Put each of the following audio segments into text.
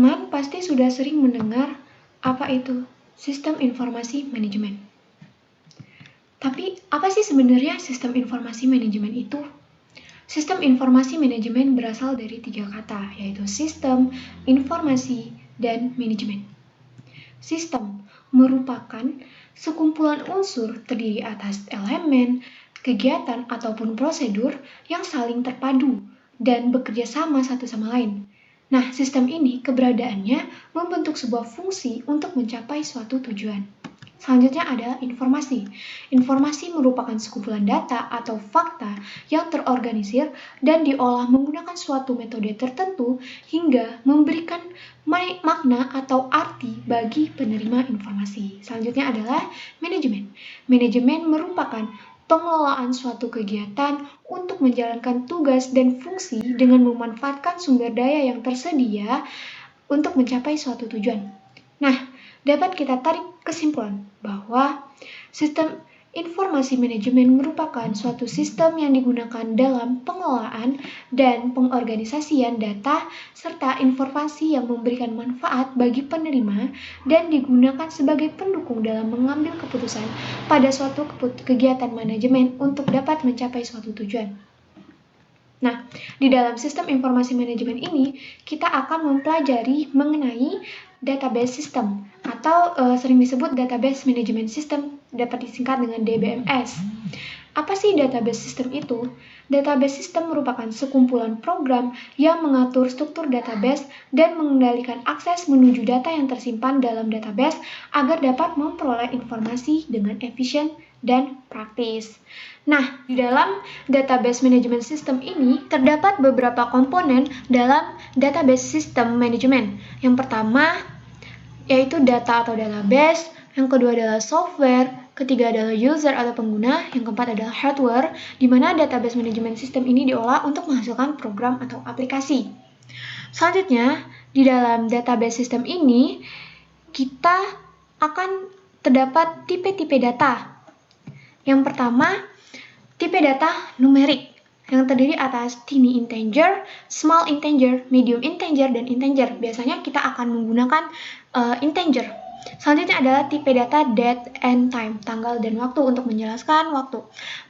Teman-teman pasti sudah sering mendengar apa itu sistem informasi manajemen. Tapi apa sih sebenarnya sistem informasi manajemen itu? Sistem informasi manajemen berasal dari 3 kata, yaitu sistem, informasi, dan manajemen. Sistem merupakan sekumpulan unsur terdiri atas elemen, kegiatan, ataupun prosedur yang saling terpadu dan bekerja sama satu sama lain. Nah, sistem ini keberadaannya membentuk sebuah fungsi untuk mencapai suatu tujuan. Selanjutnya adalah informasi. Informasi merupakan sekumpulan data atau fakta yang terorganisir dan diolah menggunakan suatu metode tertentu hingga memberikan makna atau arti bagi penerima informasi. Selanjutnya adalah manajemen. Manajemen merupakan pengelolaan suatu kegiatan untuk menjalankan tugas dan fungsi dengan memanfaatkan sumber daya yang tersedia untuk mencapai suatu tujuan. Nah, dapat kita tarik kesimpulan bahwa sistem informasi manajemen merupakan suatu sistem yang digunakan dalam pengelolaan dan pengorganisasian data serta informasi yang memberikan manfaat bagi penerima dan digunakan sebagai pendukung dalam mengambil keputusan pada suatu kegiatan manajemen untuk dapat mencapai suatu tujuan. Nah, di dalam sistem informasi manajemen ini, kita akan mempelajari mengenai database system atau sering disebut database management system, dapat disingkat dengan DBMS. Apa sih database system itu? Database system merupakan sekumpulan program yang mengatur struktur database dan mengendalikan akses menuju data yang tersimpan dalam database agar dapat memperoleh informasi dengan efisien dan praktis. Nah, di dalam database management system ini terdapat beberapa komponen dalam database system management. Yang pertama yaitu data atau database, yang kedua adalah software, ketiga adalah user atau pengguna, yang keempat adalah hardware, di mana database management system ini diolah untuk menghasilkan program atau aplikasi. Selanjutnya, di dalam database system ini, kita akan terdapat tipe-tipe data. Yang pertama, tipe data numerik, yang terdiri atas tiny integer, small integer, medium integer, dan integer. Biasanya kita akan menggunakan integer. Selanjutnya adalah tipe data date and time, tanggal dan waktu untuk menjelaskan waktu.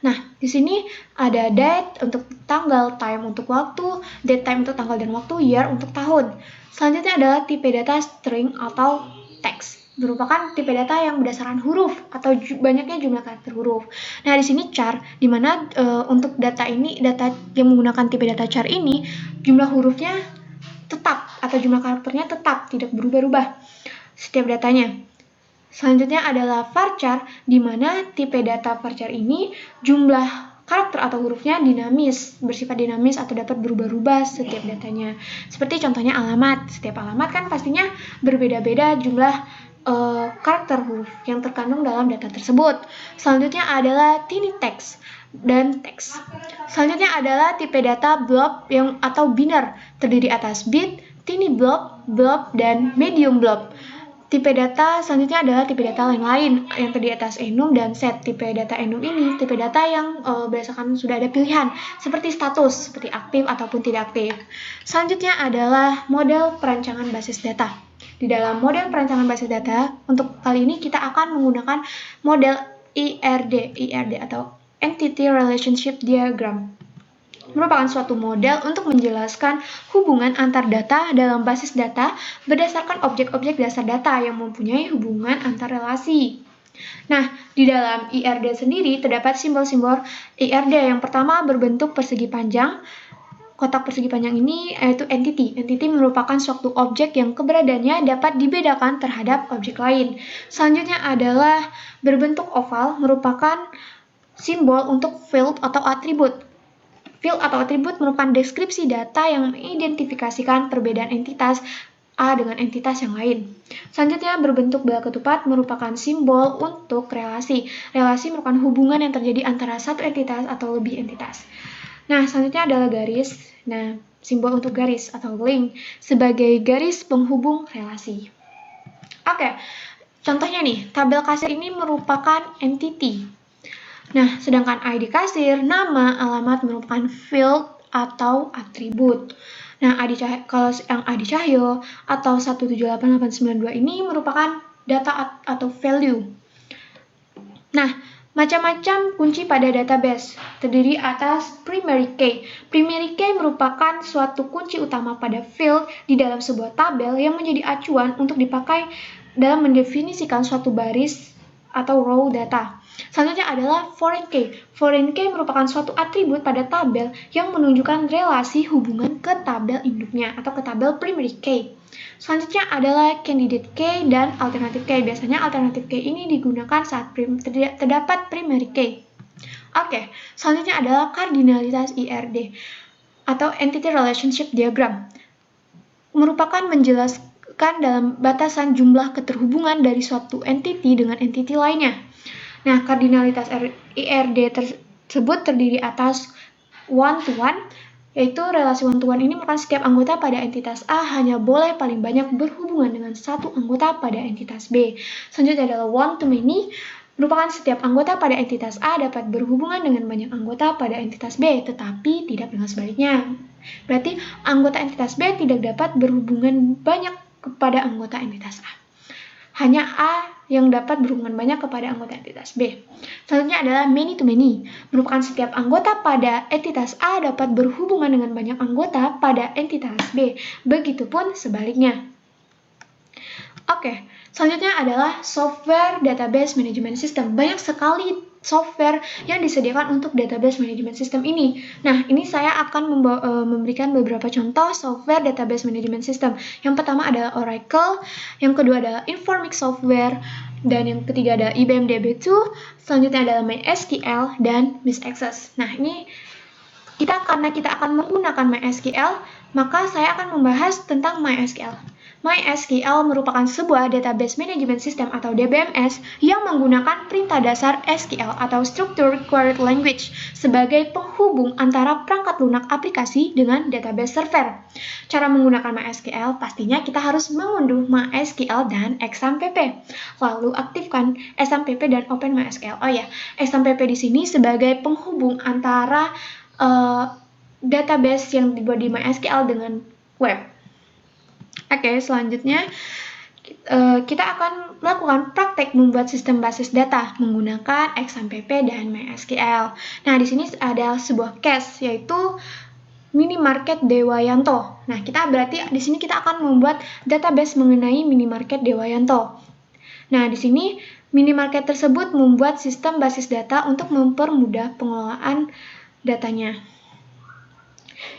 Nah, di sini ada date untuk tanggal, time untuk waktu, date time untuk tanggal dan waktu, year untuk tahun. Selanjutnya adalah tipe data string atau teks, merupakan tipe data yang berdasarkan huruf atau banyaknya jumlah karakter huruf. Nah, di sini char, di mana untuk data ini, data yang menggunakan tipe data char ini, jumlah hurufnya tetap atau jumlah karakternya tetap, tidak berubah-ubah setiap datanya. Selanjutnya adalah varchar, di mana tipe data varchar ini jumlah karakter atau hurufnya dinamis, bersifat dinamis atau dapat berubah-ubah setiap datanya. Seperti contohnya alamat, setiap alamat kan pastinya berbeda-beda jumlah karakter huruf yang terkandung dalam data tersebut. Selanjutnya adalah tiny text dan teks. Selanjutnya adalah tipe data blob atau biner, terdiri atas bit, tiny blob, blob, dan medium blob. Tipe data selanjutnya adalah tipe data lain yang terdiri atas enum dan set. Tipe data enum ini tipe data yang berdasarkan sudah ada pilihan seperti status, seperti aktif ataupun tidak aktif. Selanjutnya adalah model perancangan basis data. Di dalam model perancangan basis data, untuk kali ini kita akan menggunakan model IRD atau Entity Relationship Diagram. Merupakan suatu model untuk menjelaskan hubungan antar data dalam basis data berdasarkan objek-objek dasar data yang mempunyai hubungan antar relasi. Nah, di dalam IRD sendiri terdapat simbol-simbol IRD. Yang pertama berbentuk persegi panjang. Kotak persegi panjang ini yaitu entity. Entity merupakan suatu objek yang keberadaannya dapat dibedakan terhadap objek lain. Selanjutnya adalah berbentuk oval, merupakan simbol untuk field atau atribut. Field atau atribut merupakan deskripsi data yang mengidentifikasikan perbedaan entitas A dengan entitas yang lain. Selanjutnya berbentuk bola ketupat merupakan simbol untuk relasi. Relasi merupakan hubungan yang terjadi antara satu entitas atau lebih entitas. Nah, selanjutnya adalah garis. Nah, simbol untuk garis atau link sebagai garis penghubung relasi. Oke, contohnya nih, tabel kasir ini merupakan entity. Nah, sedangkan ID kasir, nama, alamat merupakan field atau atribut. Nah, kalau yang Adi Cahyo atau 1788892 ini merupakan data atau value. Nah, macam-macam kunci pada database terdiri atas primary key. Primary key merupakan suatu kunci utama pada field di dalam sebuah tabel yang menjadi acuan untuk dipakai dalam mendefinisikan suatu baris atau row data. Selanjutnya adalah foreign key. Foreign key merupakan suatu atribut pada tabel yang menunjukkan relasi hubungan ke tabel induknya atau ke tabel primary key. Selanjutnya adalah candidate key dan alternative key. Biasanya alternative key ini digunakan saat terdapat primary key. Oke, selanjutnya adalah kardinalitas IRD atau Entity Relationship Diagram. Merupakan menjelaskan dalam batasan jumlah keterhubungan dari suatu entity dengan entity lainnya. Nah, kardinalitas IRD tersebut terdiri atas one-to-one, yaitu relasi one-to-one ini merupakan setiap anggota pada entitas A hanya boleh paling banyak berhubungan dengan satu anggota pada entitas B. Selanjutnya adalah one-to-many, merupakan setiap anggota pada entitas A dapat berhubungan dengan banyak anggota pada entitas B, tetapi tidak dengan sebaliknya. Berarti anggota entitas B tidak dapat berhubungan banyak kepada anggota entitas A. Hanya A yang dapat berhubungan banyak kepada anggota entitas B. Selanjutnya adalah many to many, merupakan setiap anggota pada entitas A dapat berhubungan dengan banyak anggota pada entitas B. Begitupun sebaliknya. Oke, selanjutnya adalah software database management system. Banyak sekali software yang disediakan untuk database management system ini. Nah, ini saya akan memberikan beberapa contoh software database management system. Yang pertama adalah Oracle, yang kedua adalah Informix Software, dan yang ketiga adalah IBM DB2, selanjutnya adalah MySQL dan Miss Access. Nah, ini karena kita akan menggunakan MySQL, maka saya akan membahas tentang MySQL. MySQL merupakan sebuah database management system atau DBMS yang menggunakan perintah dasar SQL atau Structured Query Language sebagai penghubung antara perangkat lunak aplikasi dengan database server. Cara menggunakan MySQL pastinya kita harus mengunduh MySQL dan XAMPP. Lalu aktifkan XAMPP dan Open MySQL. Oh ya, XAMPP di sini sebagai penghubung antara database yang dibuat di MySQL dengan web. Oke, selanjutnya kita akan melakukan praktek membuat sistem basis data menggunakan XAMPP dan MySQL. Nah, di sini ada sebuah case yaitu Minimarket Dewayanto. Nah, berarti di sini kita akan membuat database mengenai Minimarket Dewayanto. Nah, di sini minimarket tersebut membuat sistem basis data untuk mempermudah pengelolaan datanya.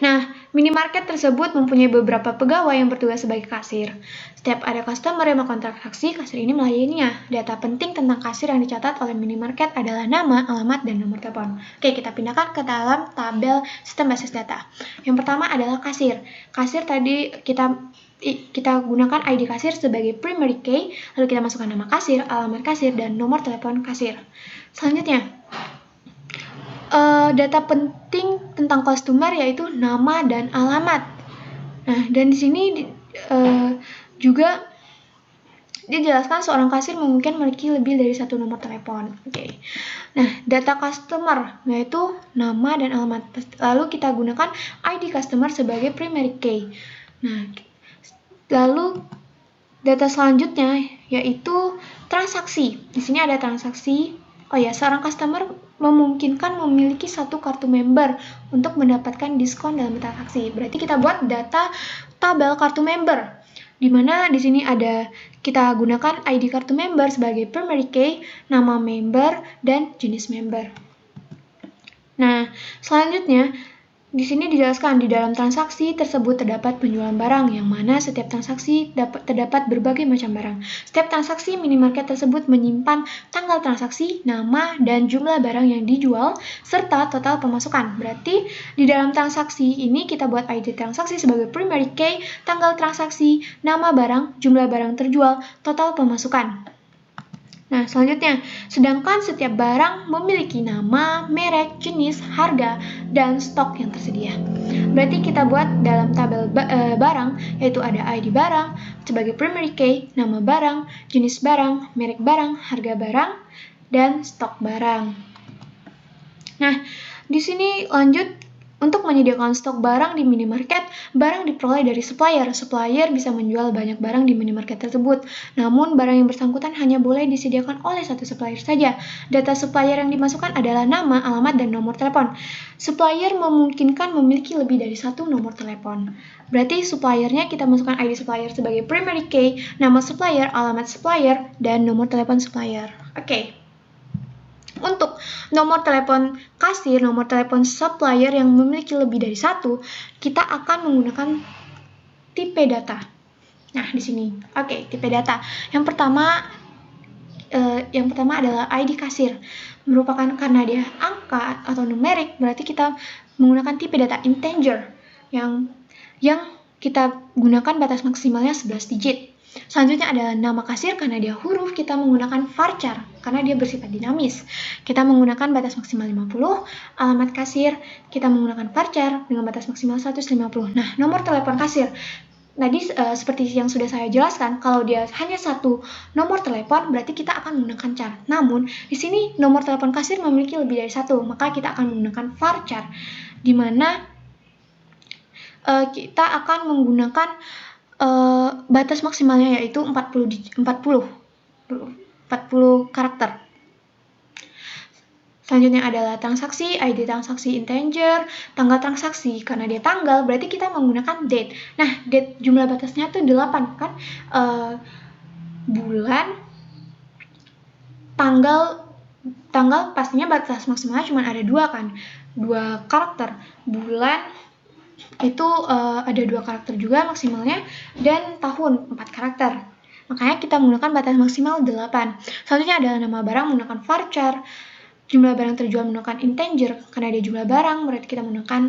Nah, minimarket tersebut mempunyai beberapa pegawai yang bertugas sebagai kasir. Setiap ada customer yang melakukan transaksi, kasir ini melayaninya. Data penting tentang kasir yang dicatat oleh minimarket adalah nama, alamat, dan nomor telepon. Oke, kita pindahkan ke dalam tabel sistem basis data. Yang pertama adalah kasir. Kasir tadi kita gunakan ID kasir sebagai primary key, lalu kita masukkan nama kasir, alamat kasir, dan nomor telepon kasir. Selanjutnya, data penting tentang customer yaitu nama dan alamat. Nah, dan di sini juga dijelaskan seorang kasir mungkin memiliki lebih dari satu nomor telepon. Oke. Nah, data customer yaitu nama dan alamat. Lalu kita gunakan ID customer sebagai primary key. Nah, lalu data selanjutnya yaitu transaksi. Di sini ada transaksi. Oh ya, seorang customer memungkinkan memiliki satu kartu member untuk mendapatkan diskon dalam transaksi. Berarti kita buat data tabel kartu member, di mana di sini kita gunakan ID kartu member sebagai primary key, nama member, dan jenis member. Nah, selanjutnya di sini dijelaskan di dalam transaksi tersebut terdapat penjualan barang, yang mana setiap transaksi terdapat berbagai macam barang. Setiap transaksi minimarket tersebut menyimpan tanggal transaksi, nama, dan jumlah barang yang dijual, serta total pemasukan. Berarti di dalam transaksi ini kita buat ID transaksi sebagai primary key, tanggal transaksi, nama barang, jumlah barang terjual, total pemasukan. Nah, selanjutnya, sedangkan setiap barang memiliki nama, merek, jenis, harga, dan stok yang tersedia. Berarti kita buat dalam tabel barang, yaitu ada ID barang sebagai primary key, nama barang, jenis barang, merek barang, harga barang, dan stok barang. Nah, di sini lanjut Untuk menyediakan stok barang di minimarket, barang diperoleh dari supplier. Supplier bisa menjual banyak barang di minimarket tersebut. Namun, barang yang bersangkutan hanya boleh disediakan oleh satu supplier saja. Data supplier yang dimasukkan adalah nama, alamat, dan nomor telepon. Supplier memungkinkan memiliki lebih dari satu nomor telepon. Berarti suppliernya kita masukkan ID supplier sebagai primary key, nama supplier, alamat supplier, dan nomor telepon supplier. Oke. Untuk nomor telepon kasir, nomor telepon supplier yang memiliki lebih dari satu, kita akan menggunakan tipe data. Nah, di sini. Oke, tipe data. Yang pertama adalah ID kasir. Merupakan karena dia angka atau numerik, berarti kita menggunakan tipe data integer yang kita gunakan batas maksimalnya 11 digit. Selanjutnya adalah nama kasir, karena dia huruf, kita menggunakan varchar, karena dia bersifat dinamis. Kita menggunakan batas maksimal 50, alamat kasir, kita menggunakan varchar dengan batas maksimal 150. Nah, nomor telepon kasir. Tadi seperti yang sudah saya jelaskan, kalau dia hanya satu nomor telepon, berarti kita akan menggunakan char. Namun, di sini nomor telepon kasir memiliki lebih dari satu, maka kita akan menggunakan varchar, di mana kita akan menggunakan batas maksimalnya yaitu 40 karakter. Selanjutnya adalah transaksi, ID transaksi integer, tanggal transaksi, karena dia tanggal berarti kita menggunakan date. Nah, date jumlah batasnya tuh 8 kan, bulan, tanggal pastinya batas maksimalnya cuma ada 2 kan, 2 karakter. Bulan itu ada 2 karakter juga maksimalnya, dan tahun 4 karakter. Makanya kita menggunakan batas maksimal 8. Selanjutnya adalah nama barang menggunakan varchar, jumlah barang terjual menggunakan integer, karena dia jumlah barang berarti kita menggunakan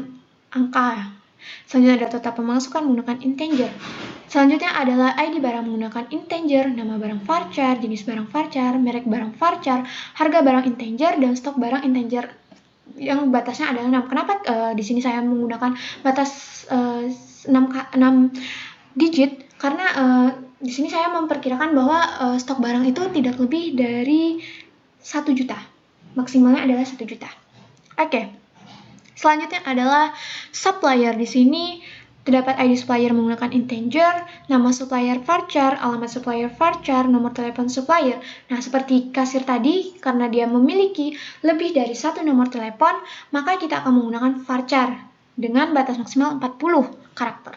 angka. Selanjutnya ada total pemasukan menggunakan integer. Selanjutnya adalah ID barang menggunakan integer, nama barang varchar, jenis barang varchar, merek barang varchar, harga barang integer, dan stok barang integer yang batasnya adalah 6. Kenapa di sini saya menggunakan batas 6 digit? Karena di sini saya memperkirakan bahwa stok barang itu tidak lebih dari 1 juta. Maksimalnya adalah 1 juta. Oke. Selanjutnya adalah supplier. Di sini terdapat ID supplier menggunakan integer, nama supplier varchar, alamat supplier varchar, nomor telepon supplier. Nah, seperti kasir tadi, karena dia memiliki lebih dari satu nomor telepon, maka kita akan menggunakan varchar dengan batas maksimal 40 karakter.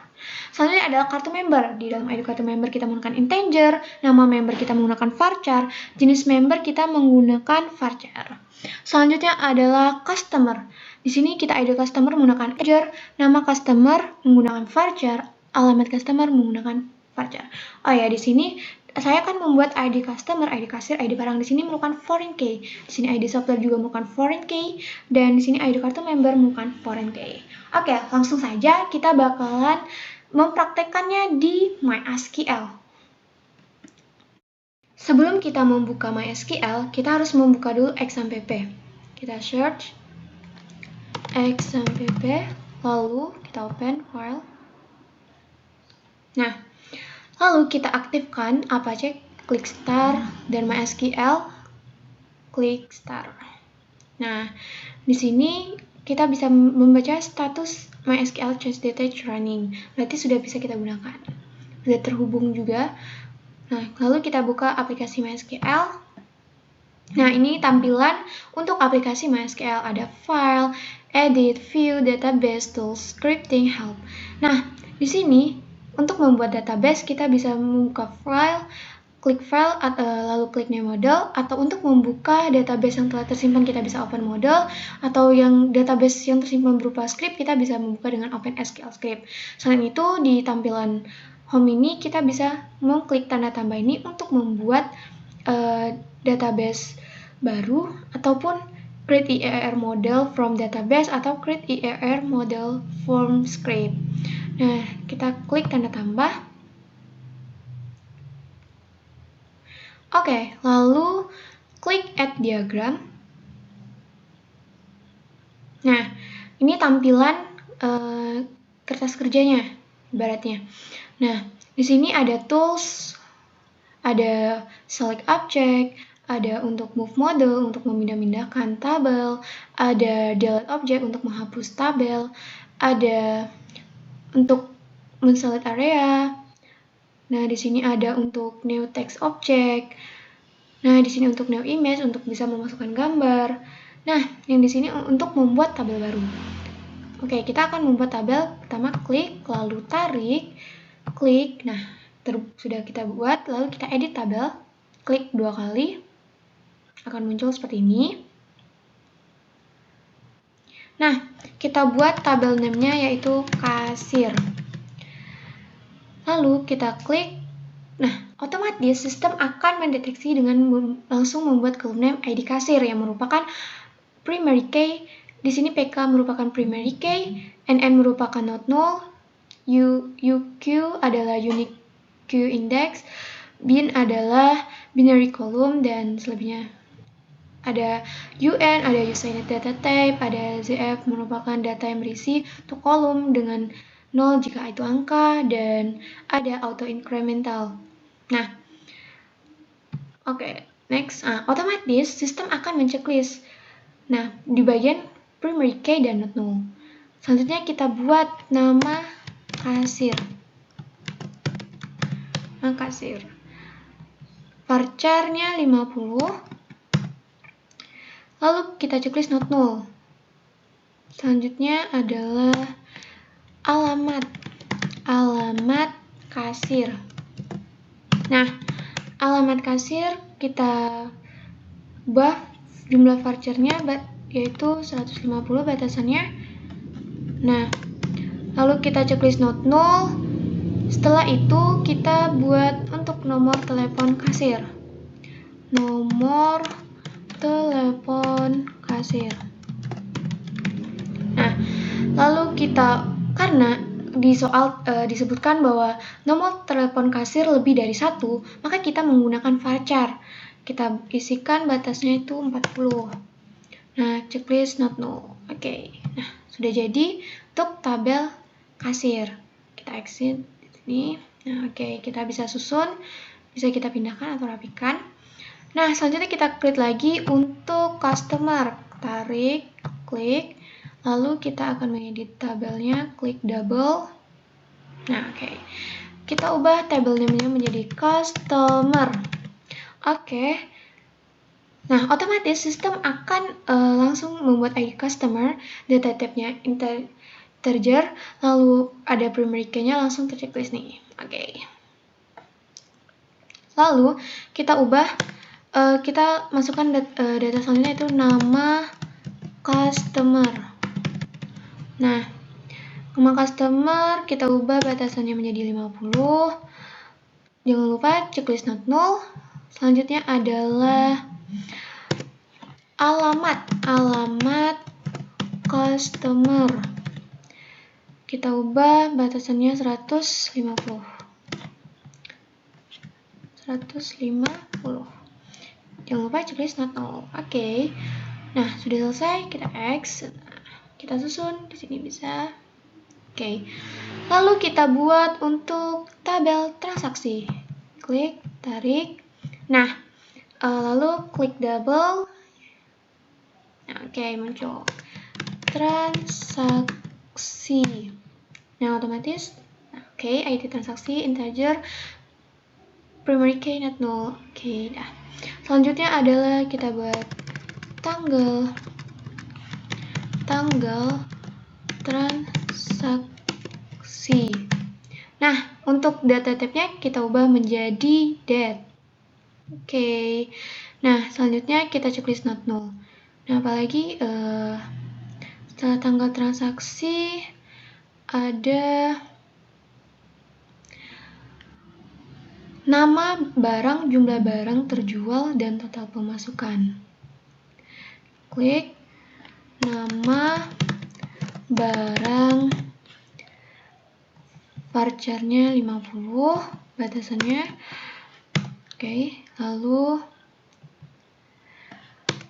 Selanjutnya adalah kartu member. Di dalam ID kartu member kita menggunakan integer, nama member kita menggunakan varchar, jenis member kita menggunakan varchar. Selanjutnya adalah customer. Di sini kita ID customer menggunakan integer, nama customer menggunakan varchar, alamat customer menggunakan varchar. Oh ya, di sini saya akan membuat ID customer, ID kasir, ID barang di sini merupakan foreign key. Di sini ID supplier juga merupakan foreign key, dan di sini ID kartu member merupakan foreign key. Oke, langsung saja kita bakalan mempraktekkannya di MySQL. Sebelum kita membuka MySQL, kita harus membuka dulu XAMPP. Kita search XAMPP, lalu kita open file. Nah, lalu kita aktifkan Apache, klik start, dan MySQL, klik start. Nah, di sini kita bisa membaca status MySQL Change Detach running. Berarti sudah bisa kita gunakan. Sudah terhubung juga. Nah, lalu kita buka aplikasi MySQL. Nah, ini tampilan untuk aplikasi MySQL. Ada file, edit, view, database, tools, scripting, help. Nah, di sini untuk membuat database kita bisa membuka file, klik file, lalu klik new model, atau untuk membuka database yang telah tersimpan kita bisa open model, atau yang database yang tersimpan berupa script kita bisa membuka dengan open SQL script. Selain itu, di tampilan home ini kita bisa mengklik tanda tambah ini untuk membuat database baru, ataupun create IAR model from database, atau create IAR model from script. Nah, kita klik tanda tambah. Oke, lalu klik add diagram. Nah, ini tampilan kertas kerjanya, ibaratnya. Nah, di sini ada tools, ada select object, ada untuk move model untuk memindah-mindahkan tabel, ada delete object untuk menghapus tabel, ada untuk men-select area. Nah, di sini ada untuk new text object. Nah, di sini untuk new image untuk bisa memasukkan gambar. Nah, yang di sini untuk membuat tabel baru. Oke, kita akan membuat tabel. Pertama klik, lalu tarik, klik. Nah, sudah kita buat, lalu kita edit tabel. Klik 2 kali, akan muncul seperti ini. Nah, kita buat tabel name-nya yaitu kasir. Lalu kita klik. Nah, otomatis sistem akan mendeteksi dengan langsung membuat column name ID kasir yang merupakan primary key. Di sini PK merupakan primary key, NN merupakan not null, UQ adalah unique queue index, bin adalah binary column, dan selebihnya. Ada UN, ada useInit data type, ada ZF merupakan data yang berisi untuk kolom dengan 0 jika itu angka, dan ada auto incremental. Nah, oke, next. Otomatis sistem akan menceklis. Nah, di bagian primary key dan not null. Selanjutnya kita buat nama kasir. Nah, kasir. Varchar-nya 50. Lalu kita checklist not null. Selanjutnya adalah alamat kasir. Nah, alamat kasir kita ubah jumlah varchar-nya yaitu 150 batasannya. Nah, lalu kita checklist not null. Setelah itu kita buat untuk nomor telepon kasir. Nomor telepon kasir. Nah, lalu kita, karena di soal disebutkan bahwa nomor telepon kasir lebih dari 1, maka kita menggunakan varchar. Kita isikan batasnya itu 40. Nah, checklist not null. Oke. Nah, sudah jadi untuk tabel kasir. Kita exit di sini. Nah, oke, kita bisa susun, bisa kita pindahkan atau rapikan. Nah, selanjutnya kita klik lagi untuk customer. Tarik, klik, lalu kita akan mengedit tabelnya, klik double. Nah, oke. Kita ubah tabel name-nya menjadi customer. Oke. Nah, otomatis sistem akan langsung membuat ID customer, data type-nya integer, lalu ada primary key-nya langsung terchecklist nih. Oke. Lalu kita ubah, kita masukkan data selanjutnya itu nama customer. Nah, nama customer kita ubah batasannya menjadi 50. Jangan lupa checklist not null. Selanjutnya adalah alamat customer. Kita ubah batasannya 150. Jangan lupa checklist not null. Oke. Nah, sudah selesai, kita X. Kita susun di sini bisa. Oke. Lalu kita buat untuk tabel transaksi. Klik, tarik. Nah, lalu klik double. Nah, oke, muncul transaksi. Nah, otomatis. Oke, ID transaksi integer, primary key not null. Oke, dah. Selanjutnya adalah kita buat tanggal transaksi. Nah, untuk data type-nya kita ubah menjadi date. Oke. Nah, selanjutnya kita checklist not null. Nah, apalagi setelah tanggal transaksi ada nama barang, jumlah barang terjual, dan total pemasukan. Klik nama barang, varchar-nya 50, batasannya. Oke, lalu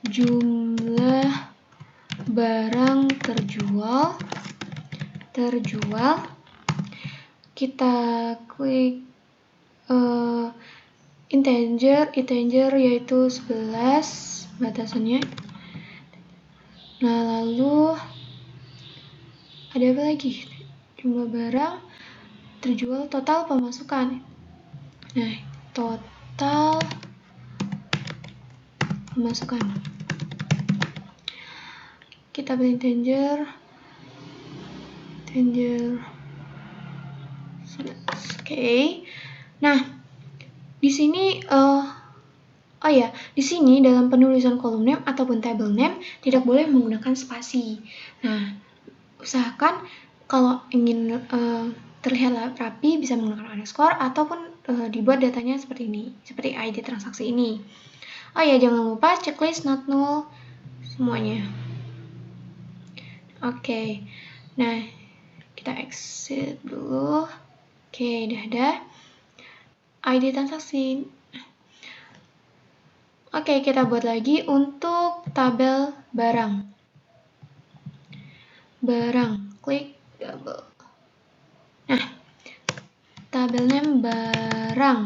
jumlah barang terjual. Kita klik integer yaitu 11 batasannya. Nah, lalu ada apa lagi? Jumlah barang terjual, total pemasukan. Nah, total pemasukan. Kita pilih integer. Oke. Nah, di sini di sini dalam penulisan column name ataupun table name tidak boleh menggunakan spasi. Nah, usahakan kalau ingin terlihat rapi bisa menggunakan underscore ataupun dibuat datanya seperti ini, seperti ID transaksi ini. Jangan lupa checklist not null semuanya. Oke. Nah, kita exit dulu. Oke, udah ada ID transaksi. Oke, kita buat lagi untuk tabel barang. Klik double. Nah, tabel name barang.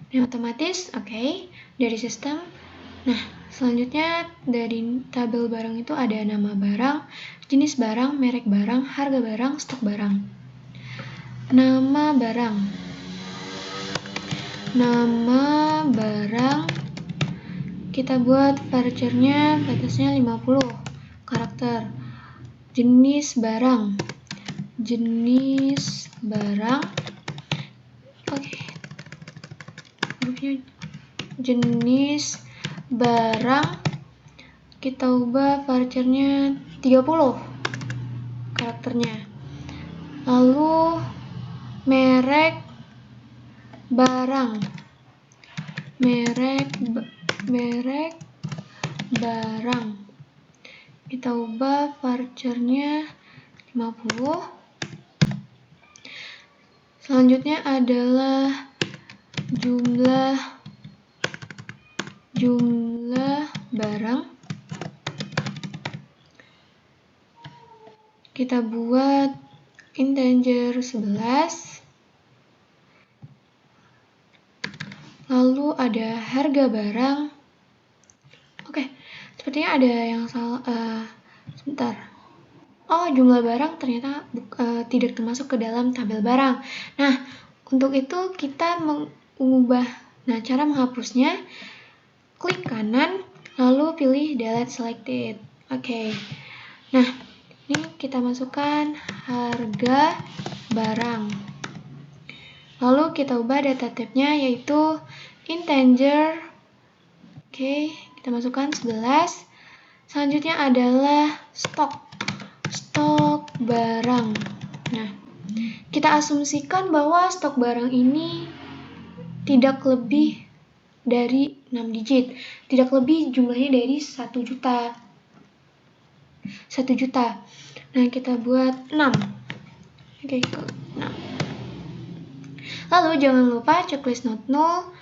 Ini otomatis, oke, dari sistem. Nah, selanjutnya dari tabel barang itu ada nama barang, jenis barang, merek barang, harga barang, stok barang. Nama barang kita buat varchar-nya batasnya 50 karakter. Jenis barang. Jenis barang kita ubah varchar-nya 30 karakternya. Lalu merek barang kita ubah varchar-nya 50. Selanjutnya adalah jumlah barang. Kita buat integer 11. Lalu ada harga barang. Oke, sepertinya ada yang salah. Sebentar. Jumlah barang ternyata tidak termasuk ke dalam tabel barang. Nah, untuk itu kita mengubah. Nah, cara menghapusnya, klik kanan, lalu pilih delete selected. Oke. Nah, ini kita masukkan harga barang. Lalu kita ubah data type-nya yaitu integer. Oke, kita masukkan 11. Selanjutnya adalah stok barang. Nah, kita asumsikan bahwa stok barang ini tidak lebih dari 6 digit. Tidak lebih jumlahnya dari 1 juta. Nah, kita buat 6. Oke, 6. Lalu jangan lupa checklist not null.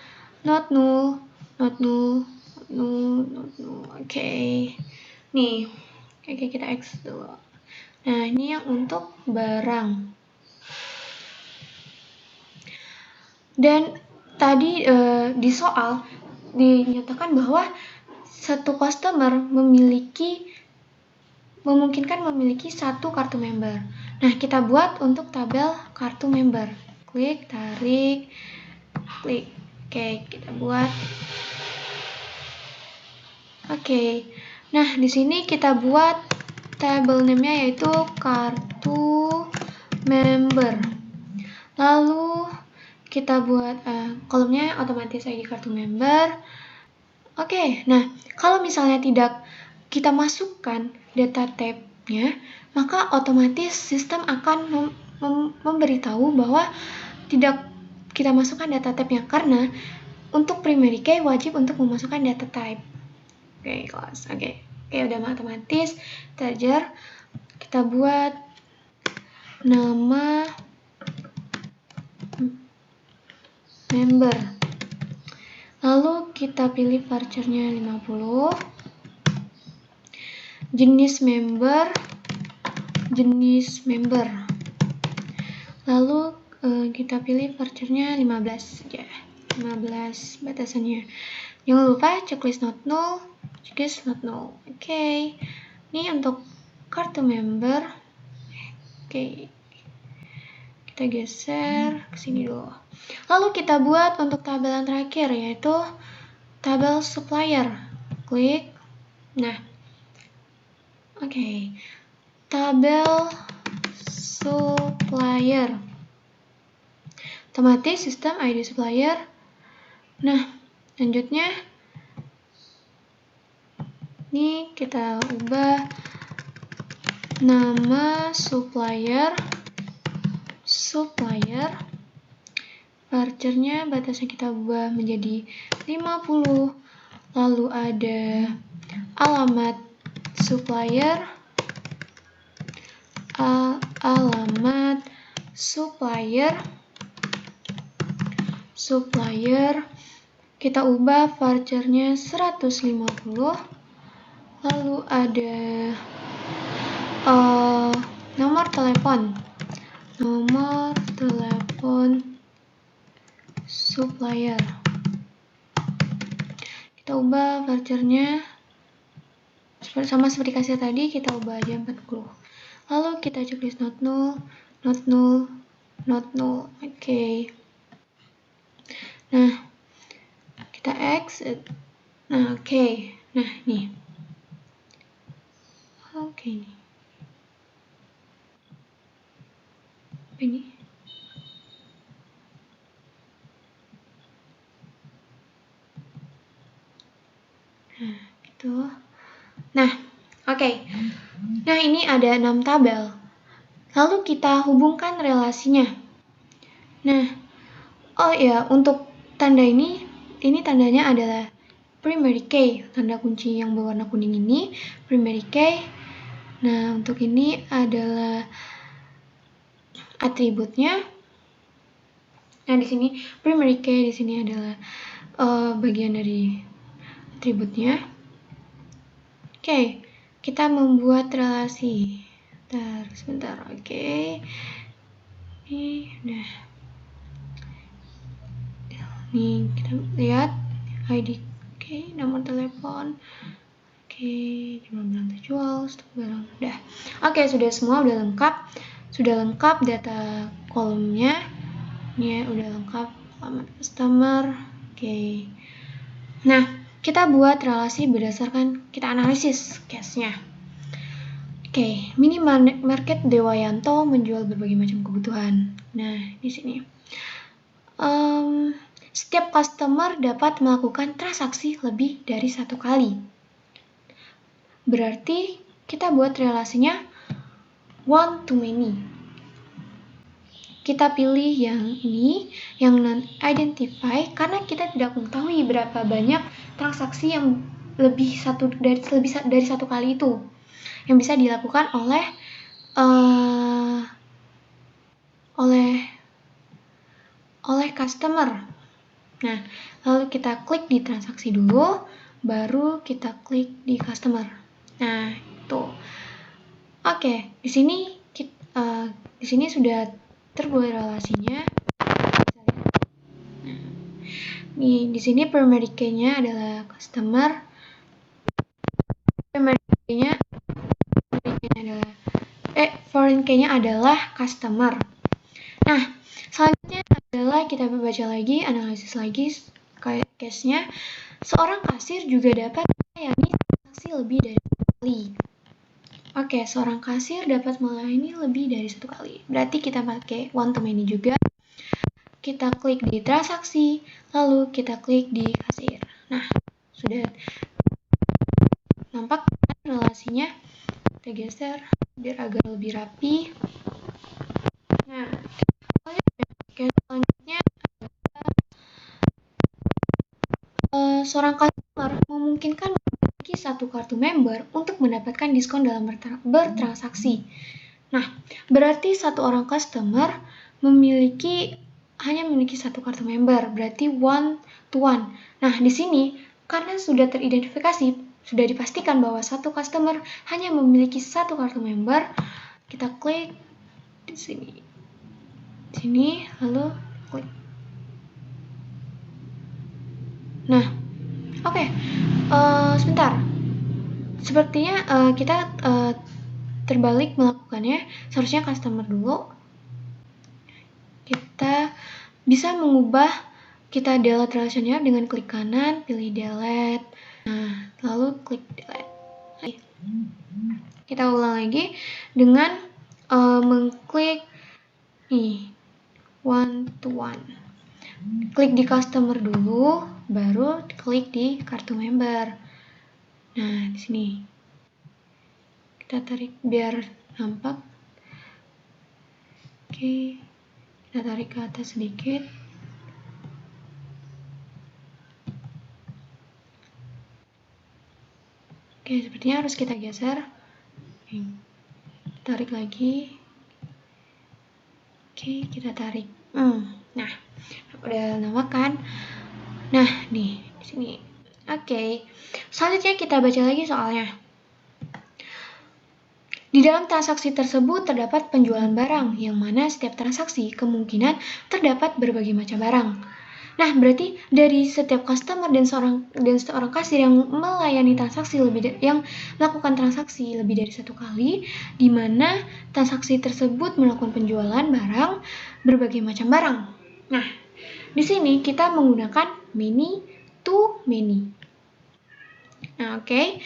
Oke. Nih, oke, kita X dulu. Nah, ini yang untuk barang. Dan tadi di soal dinyatakan bahwa satu customer memungkinkan memiliki satu kartu member. Nah, kita buat untuk tabel kartu member. Klik, tarik, klik. Oke, kita buat. Oke. Nah, di sini kita buat table name-nya yaitu kartu member. Lalu kita buat kolomnya otomatis ID kartu member. Oke, nah kalau misalnya tidak kita masukkan data type-nya, maka otomatis sistem akan memberitahu bahwa tidak kita masukkan data type-nya karena untuk primary key wajib untuk memasukkan data type. Oke, kelas. Oke, udah otomatis. Integer. Kita buat nama member. Lalu kita pilih varchar-nya 50. Jenis member. Lalu kita pilih varchar-nya 15 saja. 15 batasannya. Jangan lupa checklist not null, checklist not null. Oke. Ini untuk kartu member. Oke. Kita geser ke sini dulu. Lalu kita buat untuk tabel yang terakhir, yaitu tabel supplier. Klik. Nah. Oke. Tabel supplier. Otomatis sistem ID supplier. Nah, selanjutnya ini kita ubah nama supplier. Vouchernya batasnya kita ubah menjadi 50. Lalu ada alamat supplier. Supplier kita ubah vouchernya 150. Lalu ada nomor telepon supplier. Kita ubah vouchernya sama seperti kasih tadi, kita ubah aja 40. Lalu kita checklist not null. Oke. Nah, kita exit. Nah, oke. Nah, nih. Oke, nih. Ini. Nah, gitu. Nah, oke. Nah, ini ada 6 tabel. Lalu kita hubungkan relasinya. Nah, oh ya, untuk tanda ini tandanya adalah primary key, tanda kunci yang berwarna kuning ini primary key. Nah, untuk ini adalah atributnya. Nah, di sini primary key, di sini adalah bagian dari atributnya. Oke, kita membuat relasi. Sebentar. Oke. Ini udah. Nih, kita lihat ID, oke, nomor telepon, oke, jumlah barang terjual, stok barang, udah. Oke, sudah semua, udah lengkap data kolomnya. Ini udah lengkap alamat customer. Oke. Nah, kita buat relasi berdasarkan kita analisis case-nya. Oke, minimarket Dewayanto menjual berbagai macam kebutuhan. Nah, di sini. Setiap customer dapat melakukan transaksi lebih dari 1 kali. Berarti kita buat relasinya one to many. Kita pilih yang ini, yang non-identify, karena kita tidak mengetahui berapa banyak transaksi yang lebih dari satu kali itu yang bisa dilakukan oleh customer. Nah, lalu kita klik di transaksi dulu, baru kita klik di customer. Nah, itu. Oke, di sini sudah terbuat relasinya. Nah, nih di sini primary key-nya adalah customer. Foreign key-nya adalah customer. Nah, selanjutnya adalah kita baca lagi, analisis lagi case-nya. Seorang kasir juga dapat melayani transaksi lebih dari 1 kali. Oke, seorang kasir dapat melayani lebih dari 1 kali. Berarti kita pakai one to many juga. Kita klik di transaksi, lalu kita klik di kasir. Nah, sudah nampak relasinya. Kita geser biar agak lebih rapi. Nah, selanjutnya seorang customer memungkinkan memiliki 1 kartu member untuk mendapatkan diskon dalam bertransaksi. Nah, berarti 1 orang customer hanya memiliki 1 kartu member, berarti one to one. Nah, di sini karena sudah teridentifikasi, sudah dipastikan bahwa 1 customer hanya memiliki 1 kartu member, kita klik di sini, lalu klik. Nah, oke. Sebentar. Sepertinya kita terbalik melakukannya. Seharusnya customer dulu. Kita bisa mengubah, kita delete relationnya dengan klik kanan, pilih delete. Nah, lalu klik delete. Kita ulang lagi dengan mengklik nih, one to one. Klik di customer dulu, baru klik di kartu member. Nah, di sini kita tarik biar nampak. Oke, kita tarik ke atas sedikit. Oke, sepertinya harus kita geser. Oke, tarik lagi. Oke, kita tarik. Nah, udah nampak kan? Nah, nih di sini. Oke, selanjutnya kita baca lagi soalnya. Di dalam transaksi tersebut terdapat penjualan barang, yang mana setiap transaksi kemungkinan terdapat berbagai macam barang. Nah, berarti dari setiap customer dan seorang kasir yang melayani transaksi yang melakukan transaksi lebih dari satu kali, di mana transaksi tersebut melakukan penjualan barang berbagai macam barang. Nah, di sini kita menggunakan many to many. Nah, oke.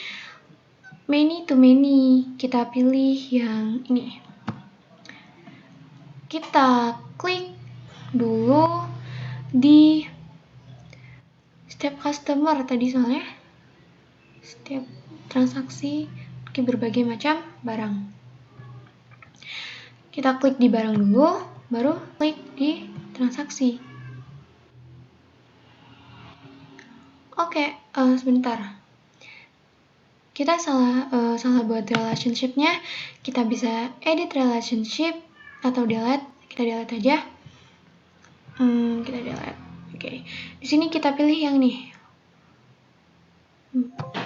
Many to many, kita pilih yang ini. Kita klik dulu di setiap customer tadi soalnya, setiap transaksi ke berbagai macam barang. Kita klik di barang dulu, baru klik di transaksi. Oke, sebentar. Kita salah buat relationship-nya. Kita bisa edit relationship atau delete. Kita delete aja. Kita delete. Oke. Di sini kita pilih yang nih.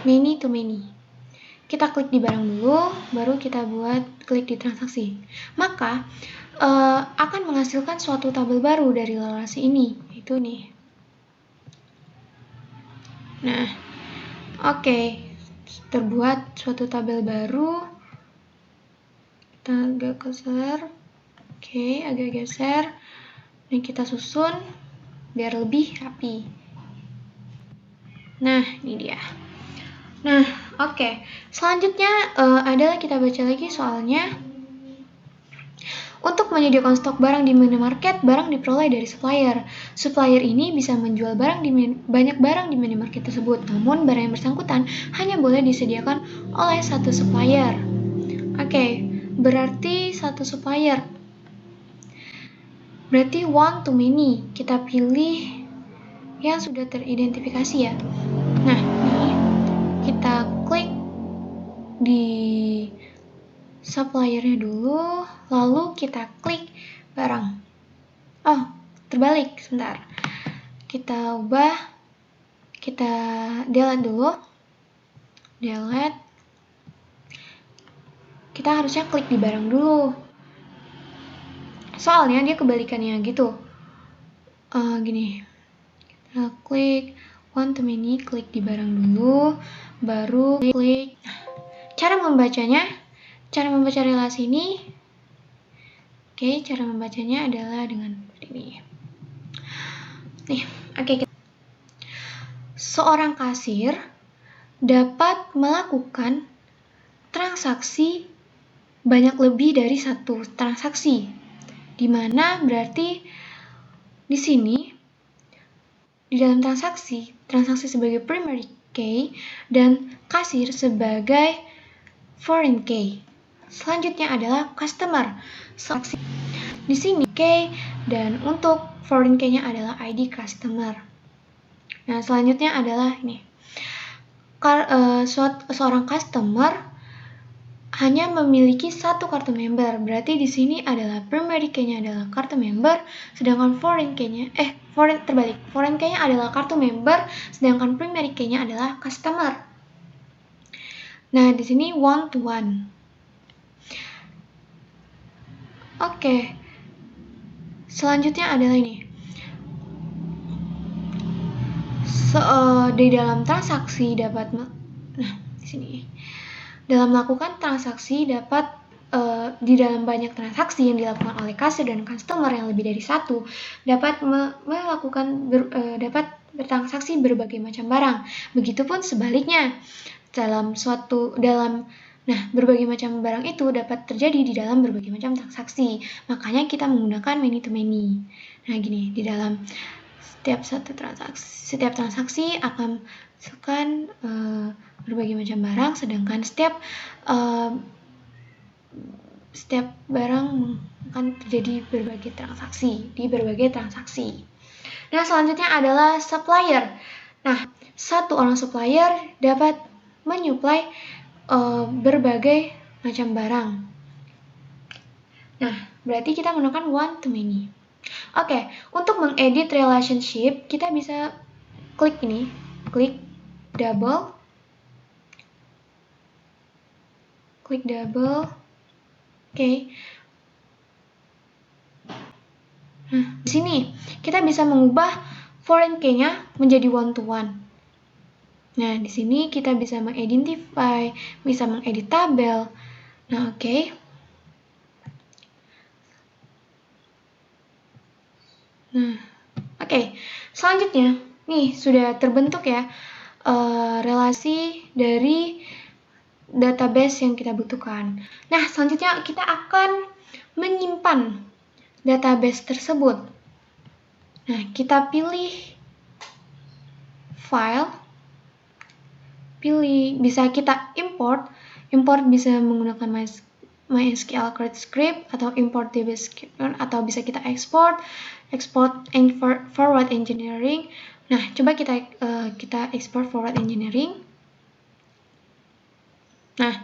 Many to many. Kita klik di barang dulu, baru kita buat klik di transaksi. Maka akan menghasilkan suatu tabel baru dari relasi ini. Itu nih. Nah, oke. Terbuat suatu tabel baru. Kita agak geser. Oke, agak geser. Dan kita susun biar lebih rapi. Nah, ini dia. Nah, oke. Selanjutnya adalah kita baca lagi soalnya. Untuk menyediakan stok barang di minimarket, barang diperoleh dari supplier. Supplier ini bisa menjual banyak barang di minimarket tersebut, namun barang yang bersangkutan hanya boleh disediakan oleh satu supplier. Oke, berarti satu supplier. Berarti one to many. Kita pilih yang sudah teridentifikasi ya. Nah, ini kita klik di suppliernya dulu, lalu kita klik barang. Oh, terbalik, sebentar. Kita ubah, kita delete dulu. Delete. Kita harusnya klik di barang dulu. Soalnya dia kebalikannya gitu. Gini. Kita klik one to many, klik di barang dulu, baru klik. Cara membaca relasi ini, oke, cara membacanya adalah dengan ini. Nih, oke. Seorang kasir dapat melakukan transaksi banyak lebih dari satu transaksi, di mana berarti di sini di dalam transaksi sebagai primary key dan kasir sebagai foreign key. Selanjutnya adalah customer. Di sini key dan untuk foreign key-nya adalah ID customer. Nah, selanjutnya adalah ini. Seorang customer hanya memiliki satu kartu member. Berarti di sini adalah primary key-nya adalah kartu member, sedangkan foreign key-nya foreign key-nya adalah kartu member, sedangkan primary key-nya adalah customer. Nah, di sini one to one. Oke. Selanjutnya adalah ini. di dalam transaksi dapat di sini dalam melakukan transaksi dapat di dalam banyak transaksi yang dilakukan oleh kasir dan customer yang lebih dari satu dapat dapat bertransaksi berbagai macam barang. Begitupun sebaliknya berbagai macam barang itu dapat terjadi di dalam berbagai macam transaksi. Makanya kita menggunakan many to many. Nah, gini, di dalam setiap transaksi akan berbagai macam barang, sedangkan setiap barang akan terjadi di berbagai transaksi. Nah, selanjutnya adalah supplier. Nah, satu orang supplier dapat menyuplai berbagai macam barang. Nah, berarti kita menggunakan one to many. Oke, untuk mengedit relationship, kita bisa klik double. Oke. Nah, di sini kita bisa mengubah foreign key-nya menjadi one to one. Nah, di sini kita bisa mengidentify, bisa mengedit tabel. Nah, oke. Nah, oke. Selanjutnya, nih sudah terbentuk ya relasi dari database yang kita butuhkan. Nah, selanjutnya kita akan menyimpan database tersebut. Nah, kita pilih file, bisa kita import bisa menggunakan MySQL create script atau import DB script, atau bisa kita export and forward engineering. Nah, coba kita export forward engineering. Nah,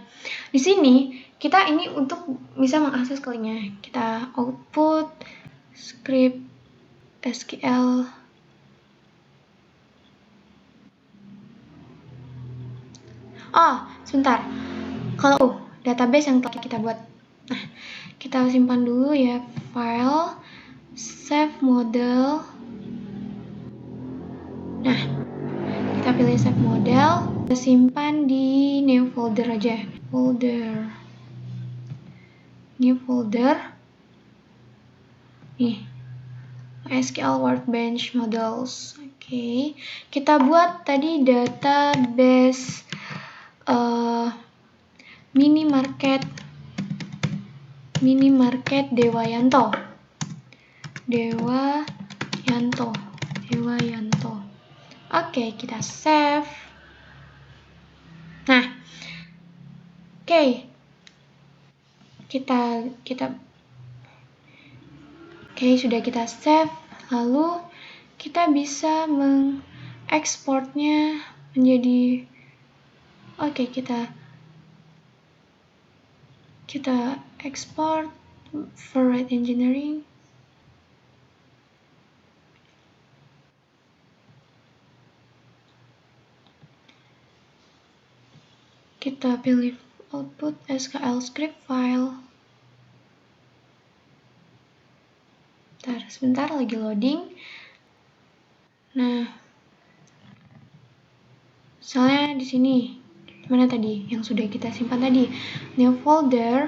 di sini kita ini untuk bisa mengakses linknya. Kita output script SQL. Oh, sebentar. Kalau database yang telah kita buat. Nah, kita simpan dulu ya file save model. Nah, kita pilih save model. Kita simpan di new folder aja. New folder. Nih, SQL Workbench Models. Oke. Kita buat tadi database minimarket Dewayanto. Oke, kita save. Nah, oke. Sudah kita save. Lalu kita bisa mengekspornya menjadi kita export forward engineering. Kita pilih output SQL script file. Sebentar lagi loading. Nah, soalnya di sini mana tadi yang sudah kita simpan tadi, new folder.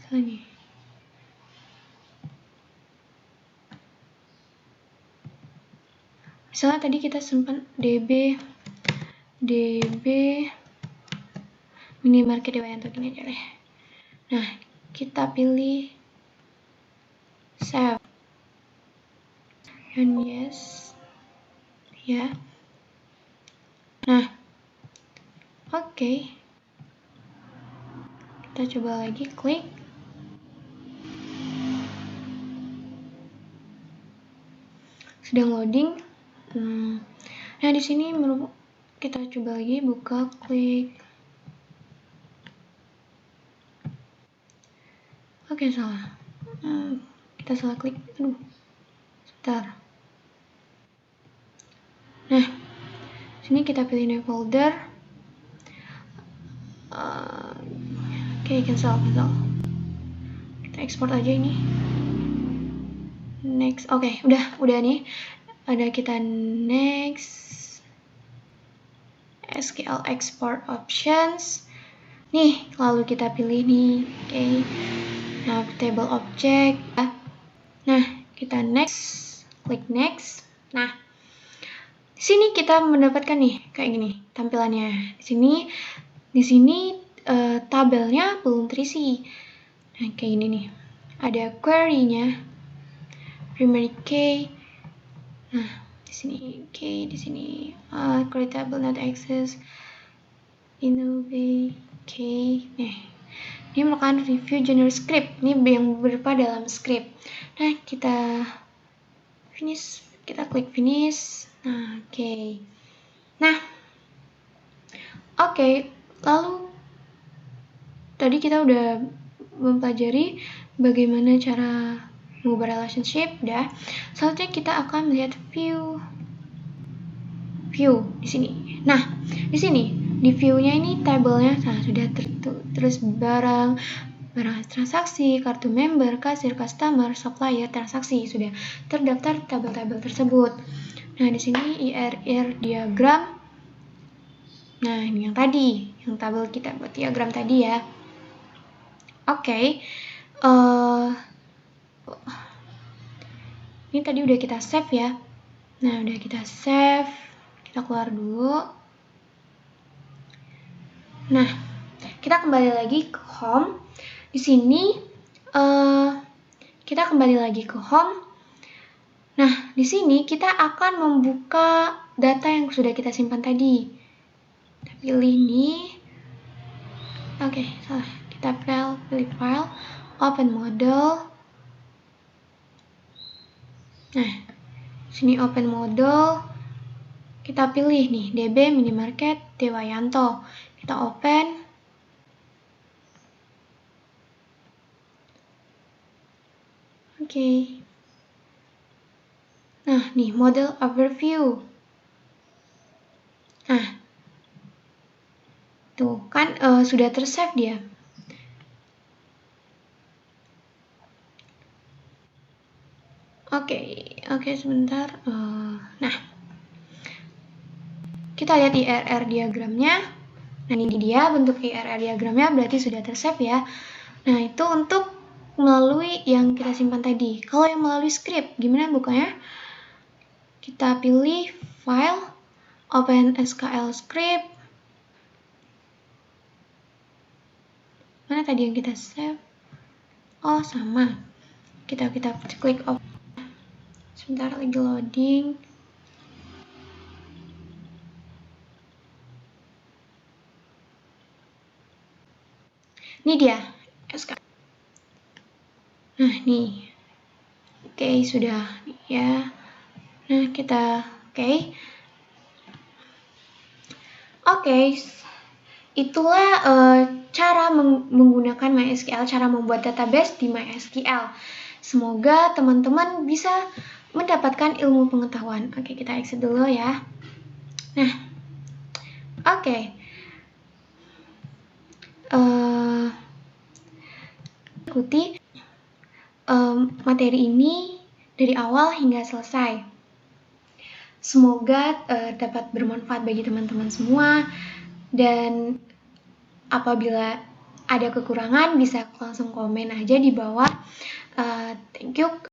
Sini. Misalnya tadi kita simpan DB minimarket Dewayanto gini aja deh. Nah, kita pilih save and yes ya. Nah, oke. Kita coba lagi klik. Sedang loading. Nah, di sini kita coba lagi buka klik. Oke, salah. Kita salah klik. Sebentar. Nah, sini kita pilih new folder. Oke, cancel. Kita export aja ini. Next. Oke, udah nih. Ada kita next. SQL export options. Nih, lalu kita pilih nih. Oke. Nah, table object. Nah, kita next. Klik next. Nah, di sini kita mendapatkan nih kayak gini tampilannya. Di sini tabelnya belum terisi. Nah, kayak gini nih. Ada query-nya. Primary key. Nah, di sini key, di sini query table not access. Innovate key. Nah, ini merupakan review general script. Ini yang berupa dalam script. Nah, kita finish. Kita klik finish. Nah, oke. Nah, oke. Lalu tadi kita udah mempelajari bagaimana cara mengubah relationship. Udah. Selanjutnya kita akan melihat view di sini. Nah, di sini di view-nya ini tabelnya sudah terus barang transaksi, kartu member, kasir, customer, supplier, transaksi sudah terdaftar tabel-tabel tersebut. Nah, di sini IRR diagram. Nah, ini yang tadi, yang tabel kita buat diagram tadi ya. Oke. Ini tadi udah kita save ya. Nah, udah kita save. Kita keluar dulu. Nah, kita kembali lagi ke home. Di sini kita kembali lagi ke home. Nah, di sini kita akan membuka data yang sudah kita simpan tadi. Kita pilih nih. Oke, salah. Kita pilih file, open model. Nah, sini open model. Kita pilih nih DB Minimarket Dewayanto. Kita open. Oke. Nah, nih model overview. Nah, tuh kan sudah tersave dia. Oke, sebentar. Nah, kita lihat IRR diagramnya. Nah, ini dia bentuk IRR diagramnya, berarti sudah tersave ya. Nah, itu untuk melalui yang kita simpan tadi. Kalau yang melalui script, gimana bukanya? Kita pilih file, open SQL script. Mana tadi yang kita save? Oh, sama. Kita klik open. Sebentar lagi loading. Ini dia SQL. Nah, nih. Oke, sudah ya. Nah, kita Oke. Itulah cara menggunakan MySQL, cara membuat database di MySQL. Semoga teman-teman bisa mendapatkan ilmu pengetahuan. Oke, kita exit dulu ya. Nah, oke. Ikuti materi ini dari awal hingga selesai. Semoga dapat bermanfaat bagi teman-teman semua. Dan apabila ada kekurangan bisa langsung komen aja di bawah. Thank you.